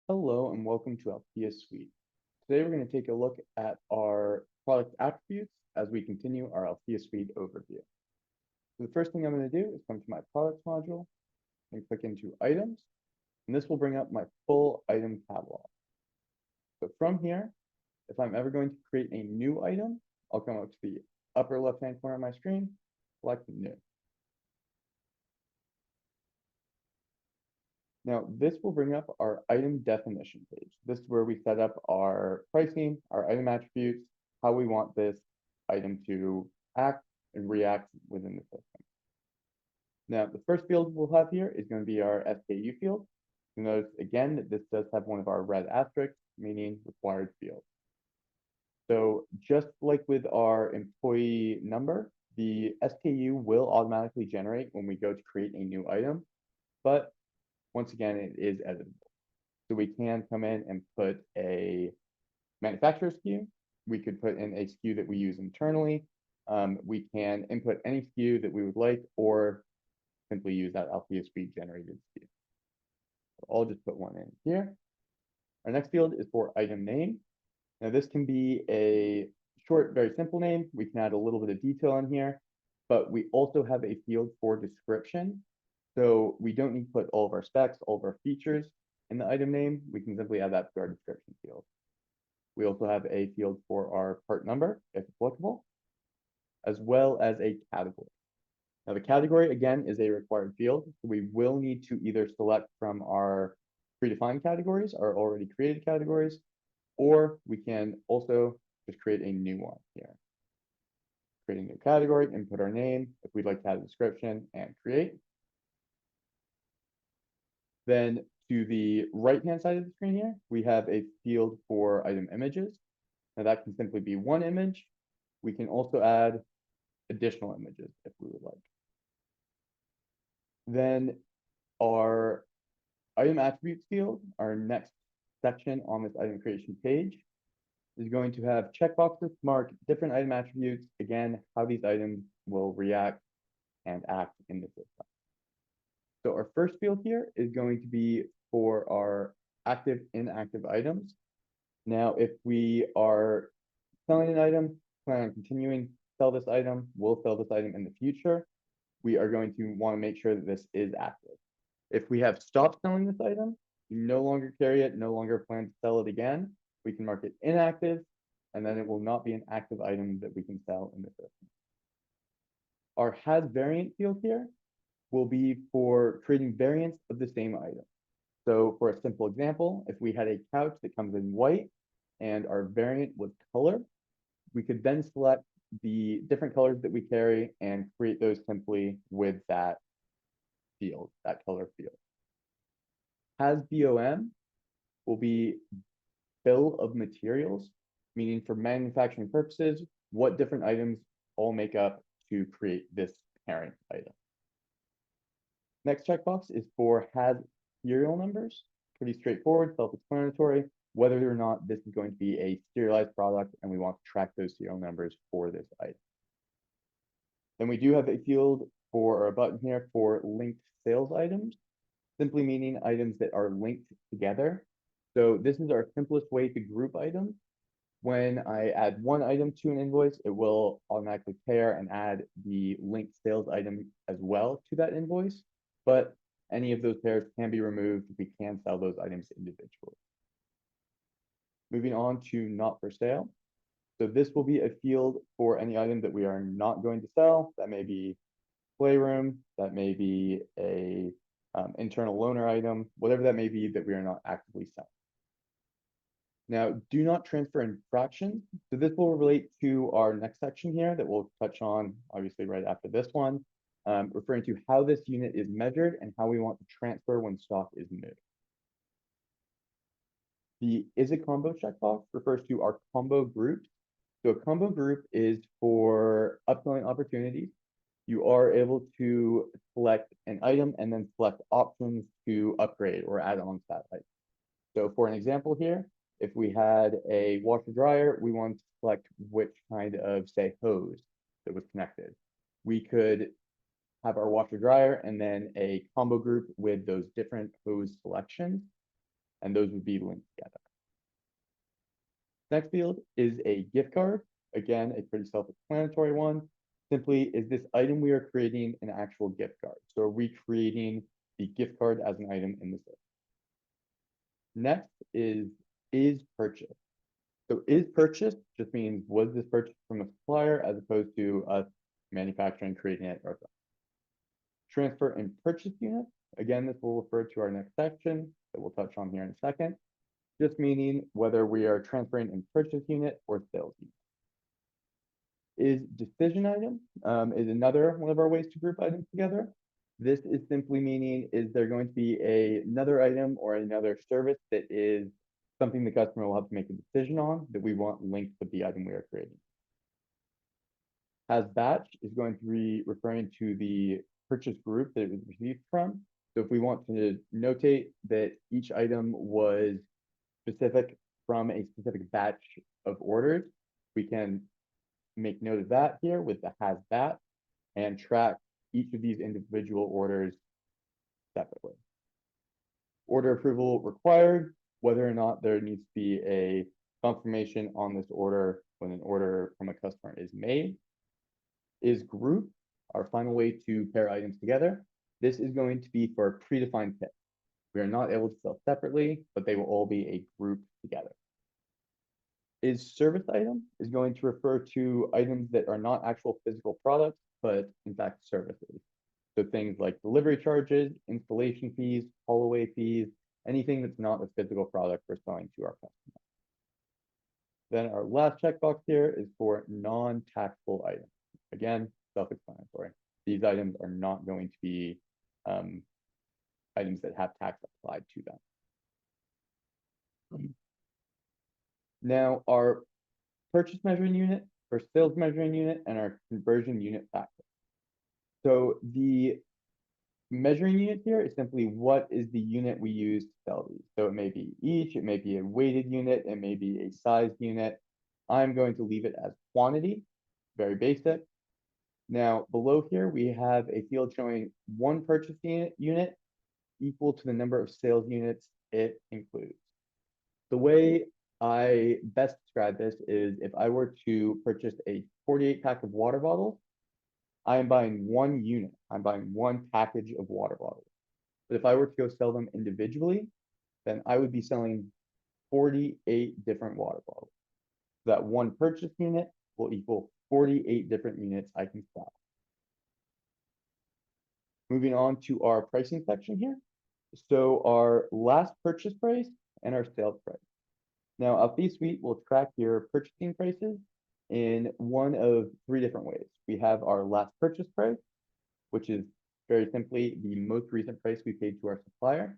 Hello and welcome to Althea Suite. Today we're going to take a look at our product attributes as we continue our Althea Suite overview. So the first thing I'm going to do is come to my products module and click into items, and this will bring up my full item catalog. So from here, if I'm ever going to create a new item, I'll come up to the upper left-hand corner of my screen, select new. Now, this will bring up our item definition page. This is where we set up our pricing, our item attributes, how we want this item to act and react within the system. Now, the first field we'll have here is going to be our SKU field. You'll notice again that this does have one of our red asterisks, meaning required field. So just like with our employee number, the SKU will automatically generate when we go to create a new item, but once again, it is editable. So we can come in and put a manufacturer SKU. We could put in a SKU that we use internally. We can input any SKU that we would like, or simply use that Althea Suite generated SKU. So I'll just put one in here. Our next field is for item name. Now this can be a short, very simple name. We can add a little bit of detail in here, but we also have a field for description. So we don't need to put all of our specs, all of our features in the item name. We can simply add that to our description field. We also have a field for our part number, if applicable, as well as a category. Now the category, again, is a required field. So we will need to either select from our predefined categories, our already created categories, or we can also just create a new one here. Create a new category, input our name, if we'd like to add a description, and create. Then to the right-hand side of the screen here, we have a field for item images. Now that can simply be one image. We can also add additional images if we would like. Then our item attributes field, our next section on this item creation page, is going to have checkboxes to mark different item attributes, again, how these items will react and act in the system. So our first field here is going to be for our active, inactive items. Now, if we are selling an item, plan on continuing to sell this item, we'll sell this item in the future, we are going to want to make sure that this is active. If we have stopped selling this item, you no longer carry it, no longer plan to sell it again, we can mark it inactive, and then it will not be an active item that we can sell in the system. Our has variant field here will be for creating variants of the same item. So for a simple example, if we had a couch that comes in white and our variant was color, we could then select the different colors that we carry and create those simply with that field, that color field. Has BOM will be bill of materials, meaning for manufacturing purposes, what different items all make up to create this parent item. Next checkbox is for has serial numbers. Pretty straightforward, self-explanatory, whether or not this is going to be a serialized product and we want to track those serial numbers for this item. Then we do have a field for, or a button here for linked sales items, simply meaning items that are linked together. So this is our simplest way to group items. When I add one item to an invoice, it will automatically pair and add the linked sales item as well to that invoice. But any of those pairs can be removed. We can sell those items individually. Moving on to not for sale. So this will be a field for any item that we are not going to sell. That may be playroom, that may be a internal loaner item, whatever that may be that we are not actively selling. Now, do not transfer in fractions. So this will relate to our next section here that we'll touch on, obviously, right after this one, referring to how this unit is measured and how we want to transfer when stock is new. The is a combo checkbox refers to our combo groups. So a combo group is for upselling opportunities. You are able to select an item and then select options to upgrade or add on to that item. So for an example here, if we had a washer dryer, we want to select which kind of, say, hose that was connected. We could have our washer dryer and then a combo group with those different hose selections. and those would be linked together. Next field is a gift card. Again, a pretty self-explanatory one. Simply, is this item we are creating an actual gift card? So are we creating the gift card as an item in the system? Next is purchased. So is purchased just means was this purchased from a supplier as opposed to us manufacturing, creating it ourselves. Transfer and purchase unit. Again, this will refer to our next section that we'll touch on here in a second. Just meaning whether we are transferring in purchase unit or sales unit. Is decision item is another one of our ways to group items together. This is simply meaning, is there going to be another item or another service that is something the customer will have to make a decision on that we want linked with the item we are creating. Has batch is going to be referring to the purchase group that it was received from. So if we want to notate that each item was specific from a specific batch of orders, we can make note of that here with the has batch and track each of these individual orders separately. Order approval required, whether or not there needs to be a confirmation on this order when an order from a customer is made. Is group, our final way to pair items together. This is going to be for predefined kits. We are not able to sell separately, but they will all be a group together. Is service item is going to refer to items that are not actual physical products, but in fact services. So things like delivery charges, installation fees, haul away fees, anything that's not a physical product we're selling to our customer. Then our last checkbox here is for non-taxable items. Again, self-explanatory. These items are not going to be items that have tax applied to them. Now, our purchase measuring unit, our sales measuring unit, and our conversion unit factor. So the measuring unit here is simply what is the unit we use to sell these. So it may be each, it may be a weighted unit, it may be a sized unit. I'm going to leave it as quantity, very basic. Now, below here, we have a field showing one purchase unit equal to the number of sales units it includes. The way I best describe this is if I were to purchase a 48 pack of water bottles, I am buying one unit. I'm buying one package of water bottles. But if I were to go sell them individually, then I would be selling 48 different water bottles. So that one purchase unit will equal 48 different units I can sell. Moving on to our pricing section here. So our last purchase price and our sales price. Now, Alpha Suite will track your purchasing prices in one of three different ways. We have our last purchase price, which is very simply the most recent price we paid to our supplier.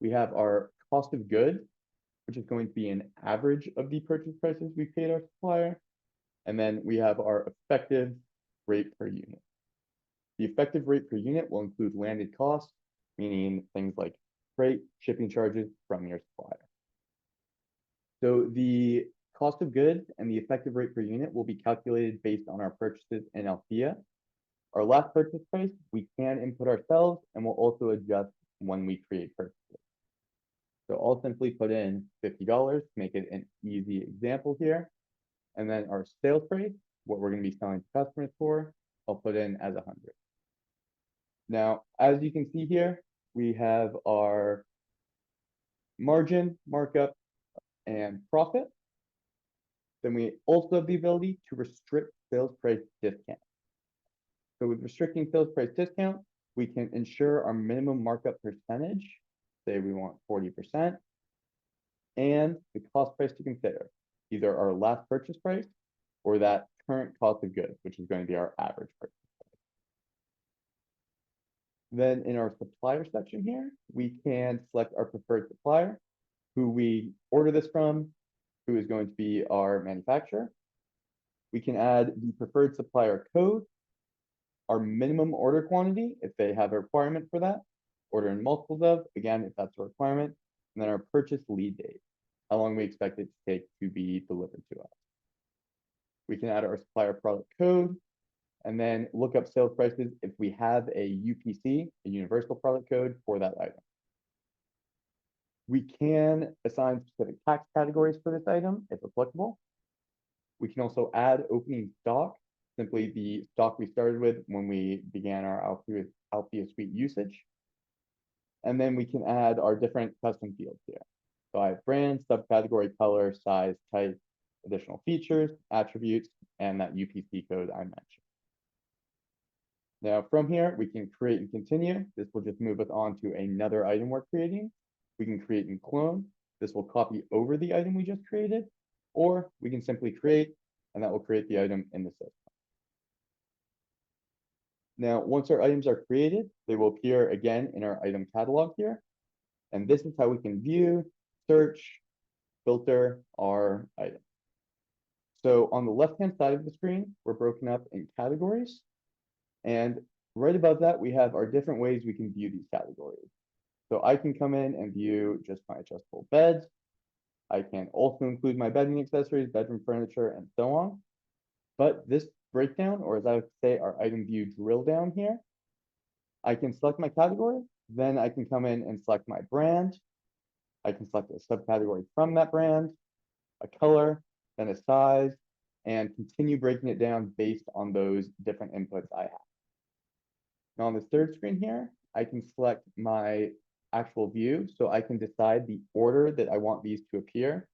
We have our cost of goods, which is going to be an average of the purchase prices we paid our supplier. And then we have our effective rate per unit. The effective rate per unit will include landed costs, meaning things like freight, shipping charges from your supplier. So the cost of goods and the effective rate per unit will be calculated based on our purchases in Alphea. Our last purchase price, we can input ourselves and we'll also adjust when we create purchases. So I'll simply put in $50 to make it an easy example here. And then our sales price, what we're going to be selling to customers for, I'll put in as 100. Now, as you can see here, we have our margin, markup, and profit. Then we also have the ability to restrict sales price discount. So with restricting sales price discount, we can ensure our minimum markup percentage, say we want 40%, and the cost price to consider, either our last purchase price or that current cost of goods, which is going to be our average purchase price. Then in our supplier section here, we can select our preferred supplier, who we order this from, who is going to be our manufacturer. We can add the preferred supplier code, our minimum order quantity, if they have a requirement for that, order in multiples of, again, if that's a requirement, and then our purchase lead date, how long we expect it to take to be delivered to us. We can add our supplier product code, and then look up sales prices if we have a UPC, a universal product code for that item. We can assign specific tax categories for this item if applicable. We can also add opening stock, simply the stock we started with when we began our Althea Suite usage. And then we can add our different custom fields here. So I have brand, subcategory, color, size, type, additional features, attributes, and that UPC code I mentioned. Now from here, we can create and continue. This will just move us on to another item we're creating. We can create and clone. This will copy over the item we just created, or we can simply create, and that will create the item in the system. Now, once our items are created, they will appear again in our item catalog here. And this is how we can view, search, filter our item. So on the left-hand side of the screen, we're broken up in categories. And right above that, we have our different ways we can view these categories. So I can come in and view just my adjustable beds. I can also include my bedding accessories, bedroom furniture, and so on. But this breakdown, or as I would say, our item view drill down here, I can select my category, then I can come in and select my brand. I can select a subcategory from that brand, a color, then a size, and continue breaking it down based on those different inputs I have. Now on this third screen here, I can select my actual view, so I can decide the order that I want these to appear.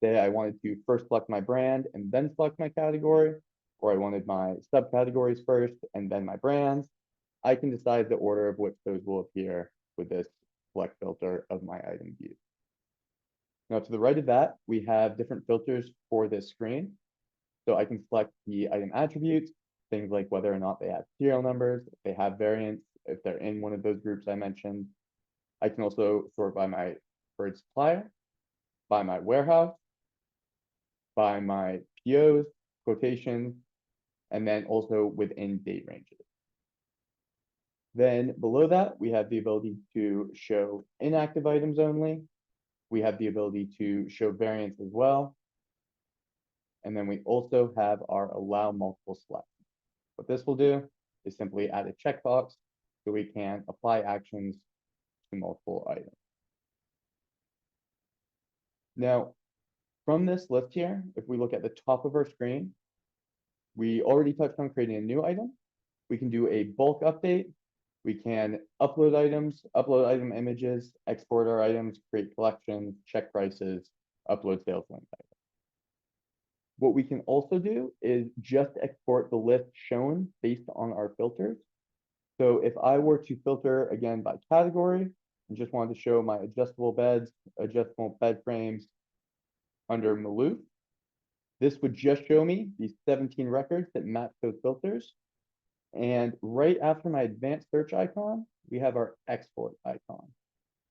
Say I wanted to first select my brand and then select my category, or I wanted my subcategories first and then my brands. I can decide the order of which those will appear with this select filter of my item view. Now to the right of that, we have different filters for this screen. So I can select the item attributes, things like whether or not they have serial numbers, if they have variants, if they're in one of those groups I mentioned. I can also sort by my preferred supplier, by my warehouse, by my POs, quotations, and then also within date ranges. Then below that, we have the ability to show inactive items only. We have the ability to show variants as well. And then we also have our allow multiple selections. What this will do is simply add a checkbox so we can apply actions to multiple items. Now, from this list here, if we look at the top of our screen, we already touched on creating a new item. We can do a bulk update. We can upload items, upload item images, export our items, create collections, check prices, upload sales link items. What we can also do is just export the list shown based on our filters. So if I were to filter again by category and just wanted to show my adjustable beds, adjustable bed frames under Maloof, this would just show me these 17 records that match those filters. And right after my advanced search icon, we have our export icon.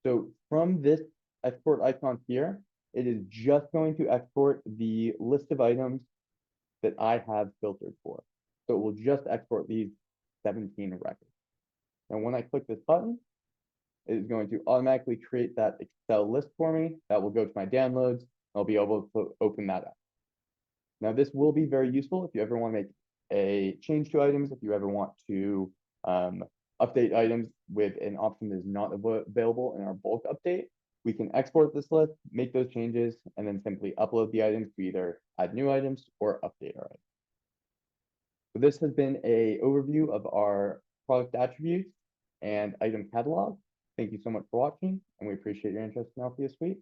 So from this export icon here, it is just going to export the list of items that I have filtered for. So it will just export these 17 records. And when I click this button, it is going to automatically create that Excel list for me. That will go to my downloads. I'll be able to open that up. Now, this will be very useful if you ever want to make a change to items, if you ever want to update items with an option that is not available in our bulk update. We can export this list, make those changes, and then simply upload the items to either add new items or update our items. So this has been an overview of our product attributes and item catalog. Thank you so much for watching, and we appreciate your interest in Althea Suite.